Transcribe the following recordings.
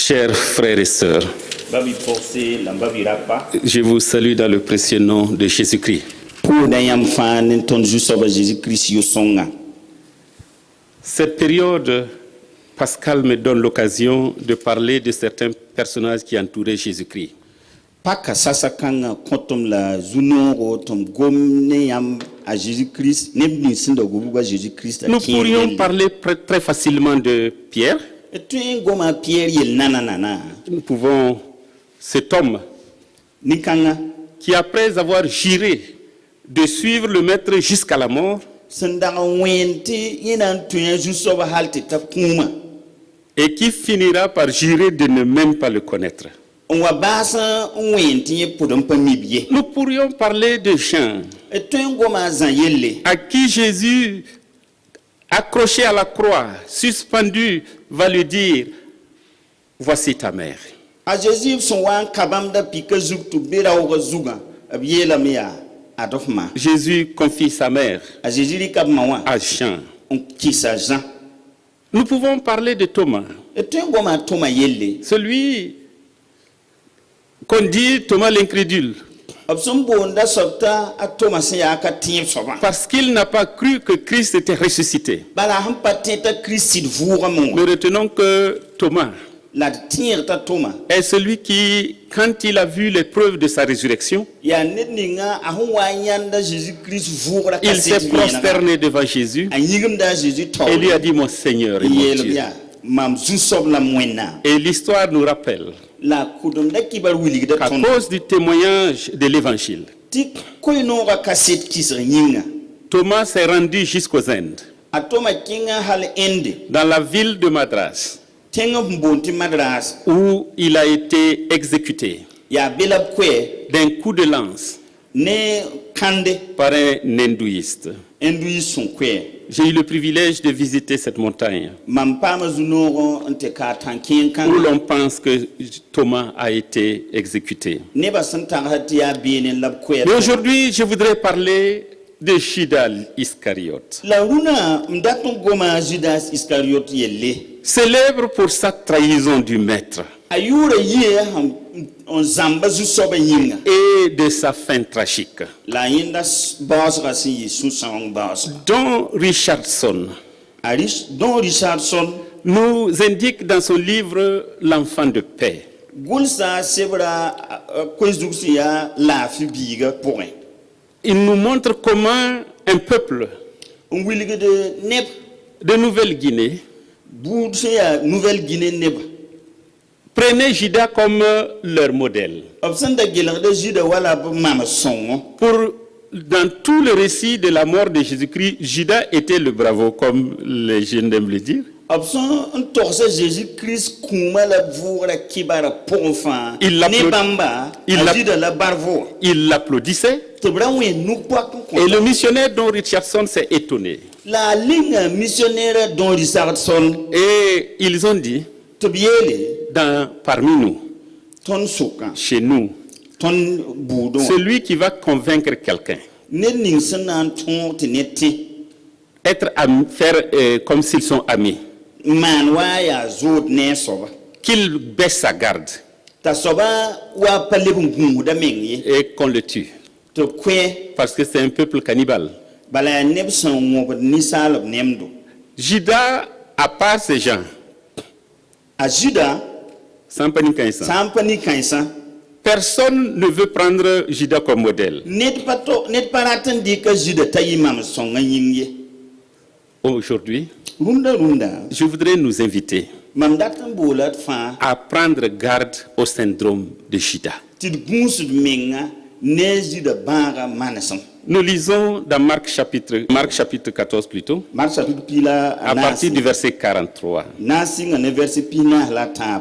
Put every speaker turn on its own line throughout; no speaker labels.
Chers frères et sœurs, je vous salue dans le précieux nom de Jésus-Christ. Cette période pascale me donne l'occasion de parler de certains personnages qui entouraient Jésus-Christ. Nous pourrions parler très facilement de Pierre. Nous pouvons, cet homme qui, après avoir juré de suivre le maître jusqu'à la mort, et qui finira par jurer de ne même pas le connaître. Nous pourrions parler de Jean, à qui Jésus, accroché à la croix, suspendu, va lui dire: voici ta mère. Jésus confie sa mère à Jean. Nous pouvons parler de Thomas, celui qu'on dit Thomas l'incrédule, parce qu'il n'a pas cru que Christ était ressuscité. Nous retenons que Thomas est celui qui, quand il a vu les preuves de sa résurrection, il s'est prosterné devant Jésus et lui a dit: mon Seigneur et mon Dieu. Et l'histoire nous rappelle qu'à cause du témoignage de l'évangile, Thomas s'est rendu jusqu'aux Indes, dans la ville de Madras, où il a été exécuté d'un coup de lance par un hindouiste. J'ai eu le privilège de visiter cette montagne où l'on pense que Thomas a été exécuté. Mais aujourd'hui, je voudrais parler de Judas Iscariote, célèbre pour sa trahison du maître et de sa fin tragique, dont Richardson nous indique dans son livre L'enfant de paix. Il nous montre comment un peuple de Nouvelle-Guinée prenait Judas comme leur modèle. Dans tout le récit de la mort de Jésus-Christ, Judas était le bravo, comme les jeunes aiment le dire. Il l'applaudissait. Et le missionnaire dont Richardson s'est étonné. Et ils ont dit: parmi nous, chez nous, celui qui va convaincre quelqu'un, faire comme s'ils sont amis, qu'il baisse sa garde et qu'on le tue, parce que c'est un peuple cannibale. Judas, à part ces gens, personne ne veut prendre Judas comme modèle. Aujourd'hui, je voudrais nous inviter à prendre garde au syndrome de Judas. Nous lisons dans Marc chapitre 14 plutôt, à partir du verset 43.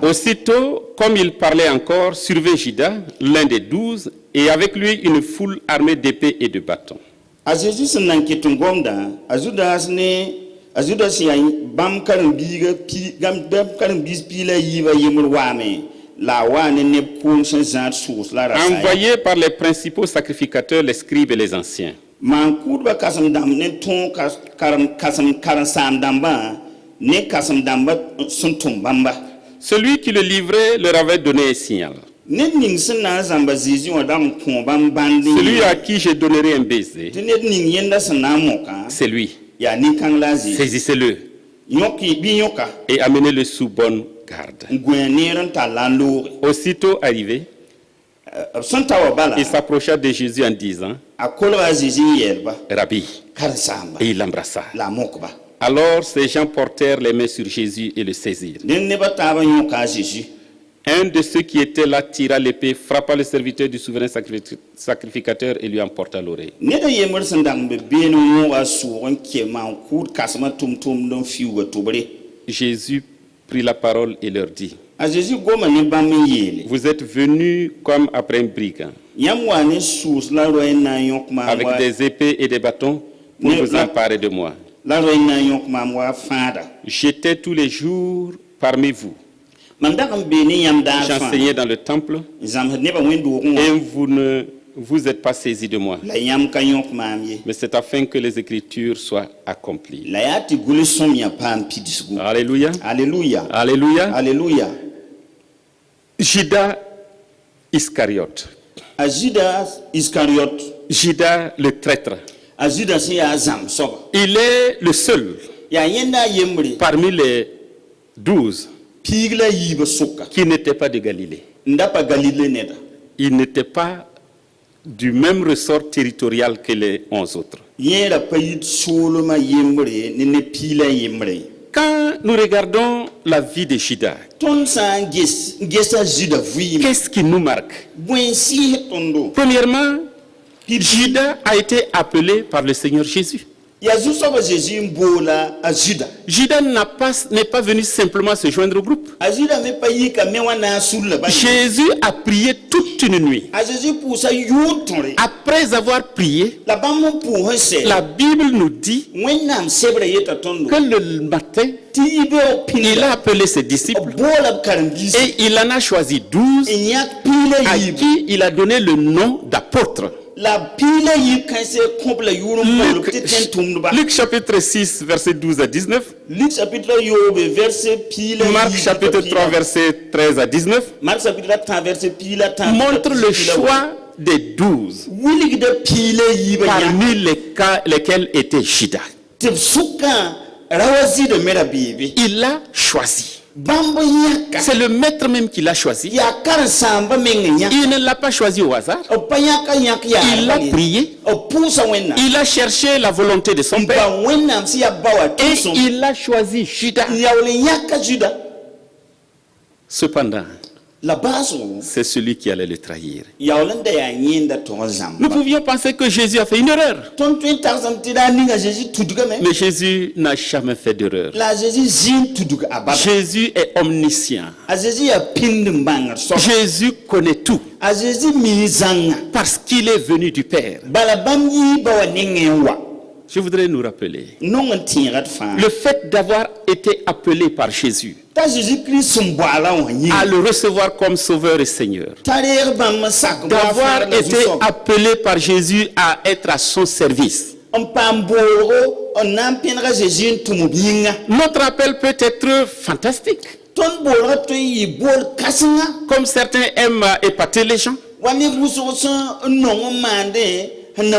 Aussitôt, comme il parlait encore, survint Judas, l'un des 12, et avec lui une foule armée d'épées et de bâtons. Envoyés par les principaux sacrificateurs, les scribes et les anciens. Celui qui le livrait leur avait donné un signal. Celui à qui je donnerai un baiser, c'est lui. Saisissez-le et amenez-le sous bonne garde. Aussitôt arrivé, il s'approcha de Jésus en disant, Rabbi, et il l'embrassa. Alors ces gens portèrent les mains sur Jésus et le saisirent. Un de ceux qui étaient là tira l'épée, frappa le serviteur du souverain sacrificateur et lui emporta l'oreille. Jésus prit la parole et leur dit, vous êtes venus comme après un brigand, avec des épées et des bâtons pour vous emparer de moi. J'étais tous les jours parmi vous. J'enseignais dans le temple et vous ne vous êtes pas saisis de moi. Mais c'est afin que les Écritures soient accomplies. Alléluia.
Alléluia.
Alléluia.
Alléluia.
Judas Iscariote. Judas le traître. Il est le seul parmi les 12 qui n'était pas de Galilée. Il n'était pas du même ressort territorial que les 11 autres. Quand nous regardons la vie de Judas, qu'est-ce qui nous marque? Premièrement, Judas a été appelé par le Seigneur Jésus. Judas n'est pas venu simplement se joindre au groupe. Jésus a prié toute une nuit. Après avoir prié, la Bible nous dit que le matin, il a appelé ses disciples et il en a choisi 12 à qui il a donné le nom d'apôtres. Luc chapitre 6, verset 12 à 19. Marc chapitre 3, verset 13 à 19. Montre le choix des 12 parmi lesquels était Judas. Il l'a choisi. C'est le maître même qui l'a choisi. Il ne l'a pas choisi au hasard. Il l'a prié. Il a cherché la volonté de son père. Et il a choisi Judas. Cependant, c'est celui qui allait le trahir. Nous pouvions penser que Jésus a fait une erreur. Mais Jésus n'a jamais fait d'erreur. Jésus est omniscient. Jésus connaît tout. Parce qu'il est venu du Père. Je voudrais nous rappeler le fait d'avoir été appelé par Jésus à le recevoir comme Sauveur et Seigneur, d'avoir été appelé par Jésus à être à son service. Notre appel peut être fantastique, comme certains aiment épater les gens. Il y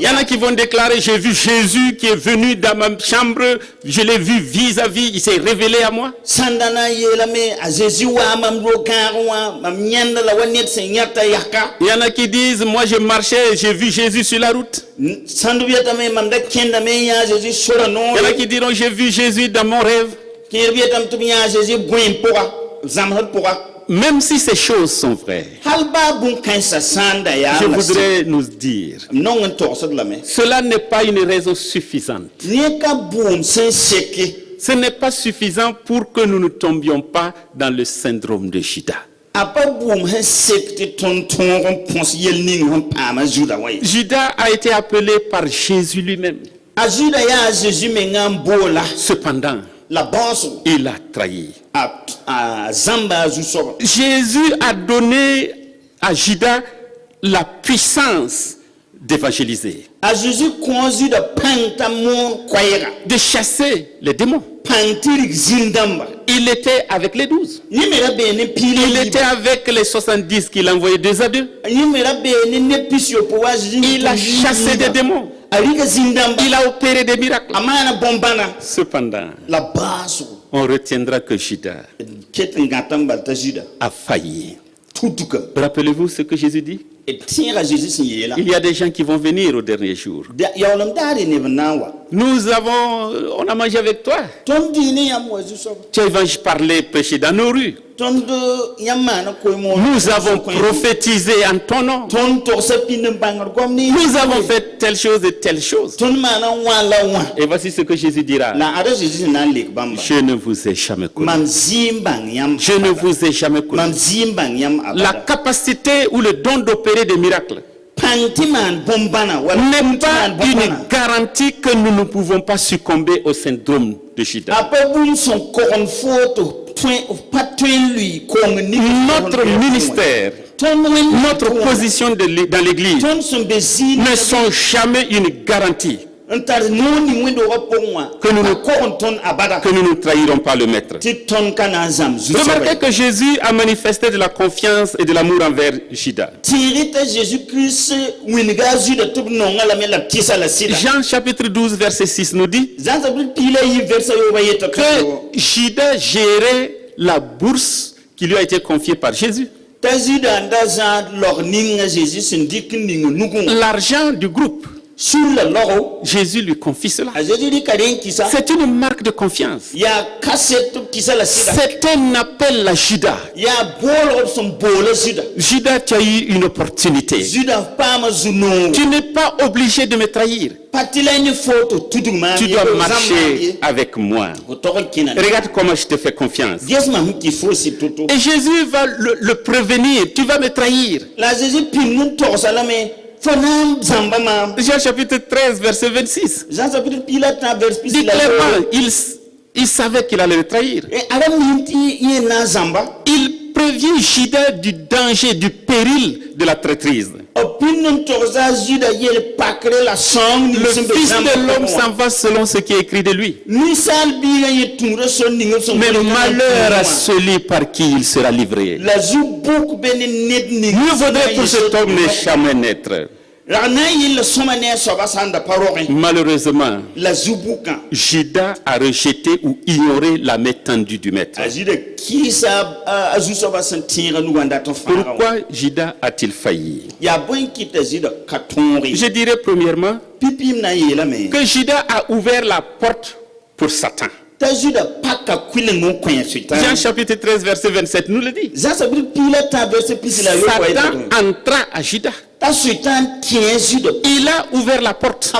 en a qui vont déclarer, j'ai vu Jésus qui est venu dans ma chambre, je l'ai vu vis-à-vis, il s'est révélé à moi. Il y en a qui disent, moi je marchais, j'ai vu Jésus sur la route. Il y en a qui diront, j'ai vu Jésus dans mon rêve. Même si ces choses sont vraies, je voudrais nous dire, cela n'est pas une raison suffisante. Ce n'est pas suffisant pour que nous ne tombions pas dans le syndrome de Judas. Judas a été appelé par Jésus lui-même. Cependant, il a trahi. Jésus a donné à Judas la puissance d'évangéliser.
A Jésus conduit de pantamon koyera.
De chasser les démons.
Pantirik zindamba.
Il était avec les 12.
Il
était avec les 70 qu'il envoyait 2 à 2. Il a chassé des démons. Il a opéré des miracles. Cependant, on retiendra que Judas a failli. Rappelez-vous ce que Jésus dit? Il y a des gens qui vont venir au dernier jour. On a mangé avec toi. Tu vas parler, prêcher dans nos rues. Nous avons prophétisé en ton nom. Nous avons fait telle chose et telle chose. Et voici ce que Jésus dira. Je ne vous ai jamais connu. Je ne vous ai jamais connu. La capacité ou le don d'opérer des miracles n'est pas une garantie que nous ne pouvons pas succomber au syndrome de Judas. Notre ministère, notre position dans l'église ne sont jamais une garantie que nous ne trahirons pas le maître. Remarquez que Jésus a manifesté de la confiance et de l'amour envers Judas. Jean chapitre 12 verset 6 nous dit que Judas gérait la bourse qui lui a été confiée par Jésus. L'argent du groupe, Jésus lui confie cela. C'est une marque de confiance. C'est un appel à Judas. Judas, tu as eu une opportunité. Tu n'es pas obligé de me trahir. Tu dois marcher avec moi. Regarde comment je te fais confiance. Et Jésus va le prévenir. Tu vas me trahir. Jean chapitre 13 verset 26. Dit clairement, il savait qu'il allait le trahir. Il prévient Judas du danger, du péril de la traîtrise. Le Fils de l'homme s'en va selon ce qui est écrit de lui. Mais malheur à celui par qui il sera livré. Mieux vaudrait pour cet homme ne jamais naître. Malheureusement, Judas a rejeté ou ignoré la main tendue du maître. Pourquoi Judas a-t-il failli? Je dirais premièrement que Judas a ouvert la porte pour Satan. Jean chapitre 13 verset 27 nous le dit. Satan entra à Judas. Il a ouvert la porte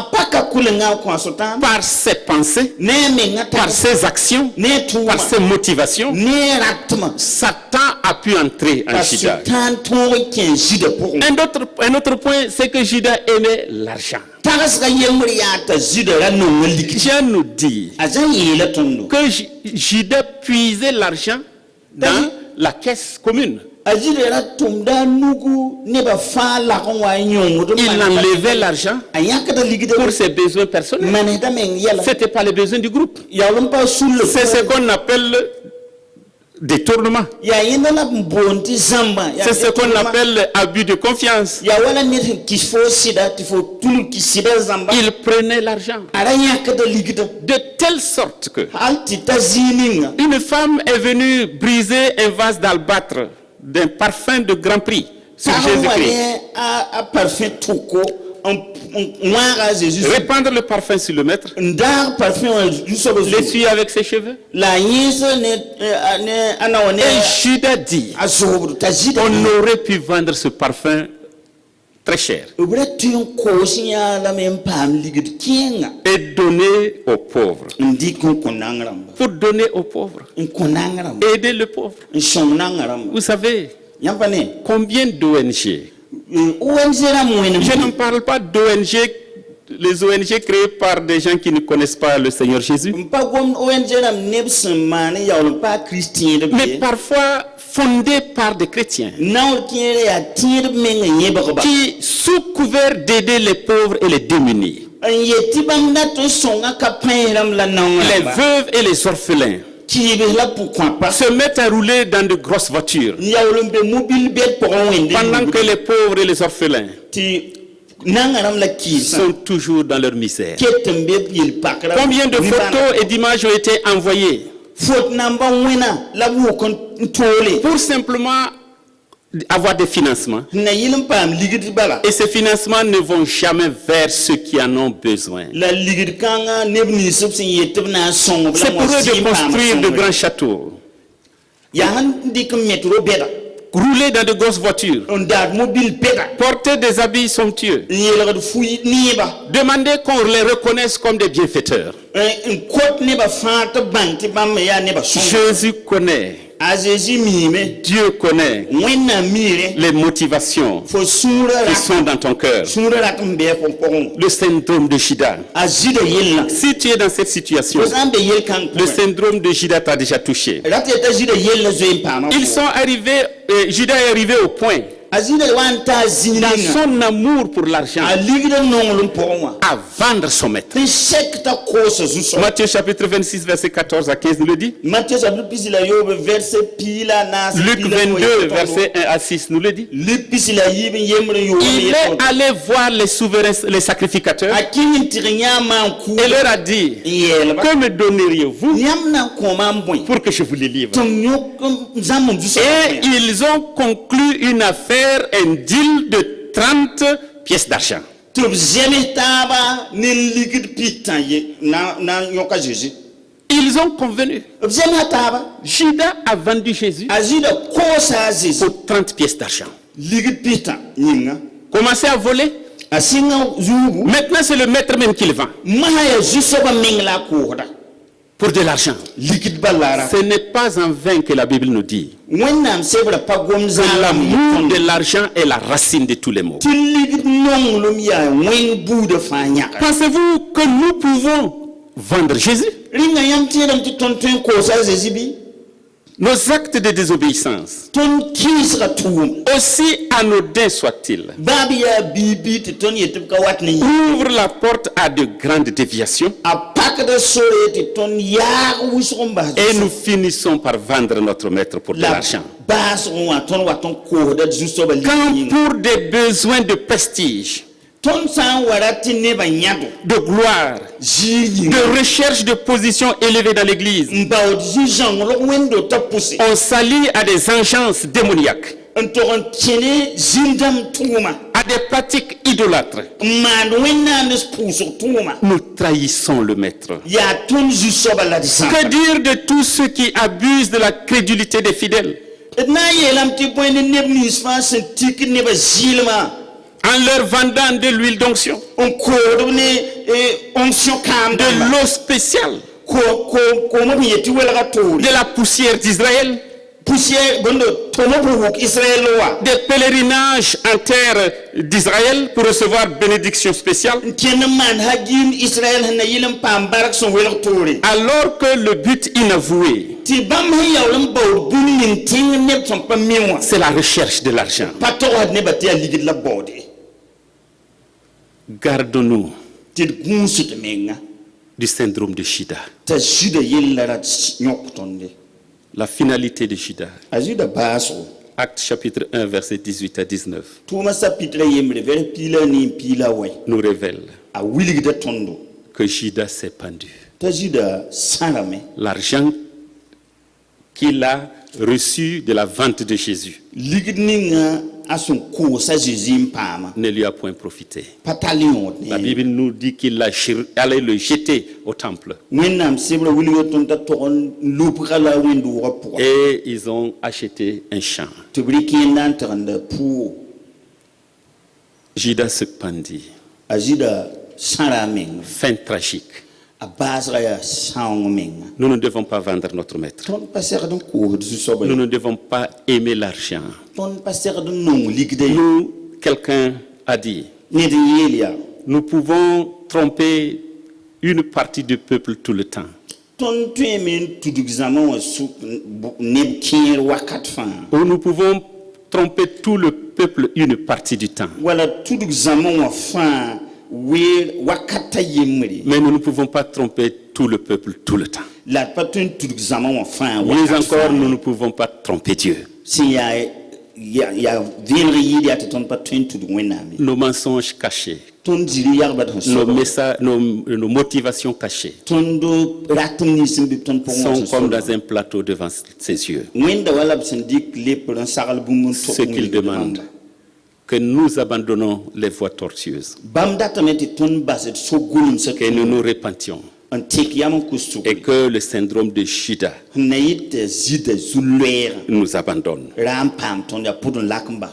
par ses pensées, par ses actions, par ses motivations. Satan a pu entrer en Judas. Un autre point, c'est que Judas aimait l'argent. Jean nous dit que Judas puisait l'argent dans la caisse commune. Il enlevait l'argent pour ses besoins personnels. Ce n'était pas les besoins du groupe. C'est ce qu'on appelle détournement. C'est ce qu'on appelle abus de confiance. Il prenait l'argent de telle sorte que une femme est venue briser un vase d'albâtre d'un parfum de grand prix sur Jésus-Christ. Répandre le parfum sur le maître, l'essuyer avec ses cheveux. Et Judas dit, on aurait pu vendre ce parfum très cher et donner aux pauvres. Pour donner aux pauvres, aider le pauvre. Vous savez combien d'ONG? Je ne parle pas d'ONG, les ONG créées par des gens qui ne connaissent pas le Seigneur Jésus, mais parfois fondée par des chrétiens
naur kire ya tir menga yeba ba
qui, sous couvert d'aider les pauvres et les démunis,
yeti banda to songa ka pairam la naur
les veuves et les orphelins,
qui be la pourquoi pas
se mettent à rouler dans de grosses voitures,
yaulum be mobile bet pour wende
pendant que les pauvres et les orphelins
ti nangaram la ki
sont toujours dans leur misère.
ketembe il pakra
Combien de photos et d'images ont été envoyées
faute namba wena la bu kon tole
pour simplement avoir des financements?
na yilim pam ligidi bala
Et ces financements ne vont jamais vers ceux qui en ont besoin.
la ligidi kanga nebni subsin yetib na songo
C'est pour eux de construire de grands châteaux,
ya han dik metro beda
rouler dans de grosses voitures,
on dag mobile beda
porter des habits somptueux,
yela de fuyi niba
demander qu'on les reconnaisse comme des bienfaiteurs.
un côte ne ba fanta banti bam ya ne ba songo
Jésus connaît,
azezi mime
Dieu connaît
wena mire
les motivations
fo sura
qui sont dans ton cœur.
sura la kambe pon
Le syndrome de Judas.
azida yella
Si tu es dans cette situation,
zambe yel kan
le syndrome de Judas t'a déjà touché.
rate azida yella zo impama
Ils sont arrivés, Judas est arrivé au point,
azida wanta
dans
zinga
son amour pour l'argent,
a ligida nongolum pourwa
à vendre son maître.
ni sekta kosa zuso
Matthieu chapitre 26, verset 14 à 15 nous le dit.
Matthieu chapitre pisila yobe verset pila nas
Luc 22, verset 1 à 6 nous le dit.
Luc pisila yibe yemre yobe
Il est allé voir les souverains, les sacrificateurs,
akini tirnya man ku
et leur a dit,
yela ba
que me donneriez-vous
nyamna koma mbon
pour que je vous les livre?
tumyo zamu zuso
Et ils ont conclu une affaire, un deal de 30 pièces d'argent.
tub jeme taba ni ligid pitaye na yoka Jésus
Ils ont convenu.
jeme taba
Judas a vendu Jésus
azida kosa Jésus
pour 30 pièces d'argent.
ligid pita nyinga
Commencez à voler.
asinga zubu
Maintenant, c'est le maître même qui le vend
mahaya zuso ba mingla koda
pour de l'argent.
ligid balara
Ce n'est pas en vain que la Bible nous dit
wennam sebra pagom
que
zala
l'amour de l'argent est la racine de tous les maux.
ligid nonglum ya wen bude fanya
Pensez-vous que nous pouvons vendre Jésus?
ringa yam tiram ti tonton kosa Jésus bi
Nos actes de désobéissance,
ton kisra tum
aussi anodins soient-ils,
babia bibi ti ton yetib ka watni
ouvrent la porte à de grandes déviations
a pak de sore ti ton ya wisomba
et nous finissons par vendre notre maître pour de l'argent.
bas on wa ton ko da justo ba
Quand
li
pour des besoins de prestige,
ton san warati ne ba nyado
de gloire,
jini
de recherche de position élevée dans l'église,
mbaw di jean lo wendo tapusi
on s'allie à des engences démoniaques,
entoron tiene zindam tuma
à des pratiques idolâtres.
man wenna ne spuso tuma
Nous trahissons le maître.
ya ton justo ba la di san
Que dire de tous ceux qui abusent de la crédulité des fidèles
na yelam ti point ne nebni sfa sentik ne ba zilma
en leur vendant de l'huile d'onction,
on ko ne onction kam
de l'eau spéciale,
ko mo yeti wala to
de la poussière d'Israël,
poussière bondo to mo bu Israël wa
des pèlerinages en terre d'Israël pour recevoir bénédiction spéciale,
ken man hagim Israël na yilam pam barak son wala tori
alors que le but inavoué,
ti bam yawlam baw bunin tin ne ton pam miwa
c'est la recherche de l'argent.
pato ne batte ligid la bode
Gardons-nous
ti gunsut menga
du syndrome de Judas.
ta juda yellara nyok tonde
La finalité de Judas.
ajuda baso
Acte chapitre 1, verset 18 à 19,
tuma sapitra yemre ver pila ni pila way
nous révèle
a wiligida tondo
que Judas s'est pendu.
ta juda saname
L'argent qu'il a reçu de la vente de Jésus
ligid ninga asun ko sa Jésus pama
ne lui a point profité.
patalion
La Bible nous dit qu'il allait le jeter au temple.
wennam sebra wiligo tonta togon lupkala windu rapo
Et ils ont acheté un champ.
tubriki nan tanda pu
Judas se pendit.
ajida sarameng
Fin tragique.
a basra ya sangmenga
Nous ne devons pas vendre notre maître.
ton passer don ko du soba
Nous ne devons pas aimer l'argent.
ton passer don non ligde
Nous, quelqu'un a dit,
ne de yelia
nous pouvons tromper une partie du peuple tout le temps. Ou nous pouvons tromper tout le peuple une partie du temps. Mais nous ne pouvons pas tromper tout le peuple tout le temps. Mieux encore, nous ne pouvons pas tromper Dieu. Nos mensonges cachés, nos motivations cachées sont comme dans un plateau devant ses yeux. Ce qu'il demande, que nous abandonnons les voies tortueuses, que nous nous repentions et que le syndrome de Judas nous abandonne.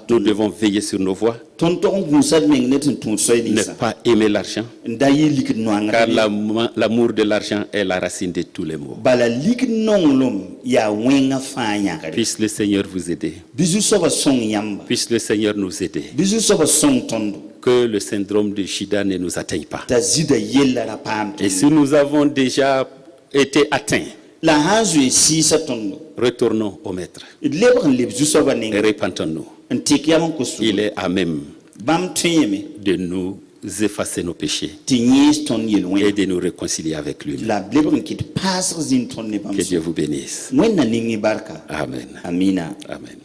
Nous devons veiller sur nos voies, ne pas aimer l'argent, car l'amour de l'argent est la racine de tous les maux. Puisse le Seigneur vous aider. Puisse le Seigneur nous aider. Que le syndrome de Judas ne nous atteigne pas. Et si nous avons déjà été atteints, retournons au Maître et repentons-nous. Il est à même de nous effacer nos péchés et de nous réconcilier avec lui. Que Dieu vous bénisse. Amen. Amen.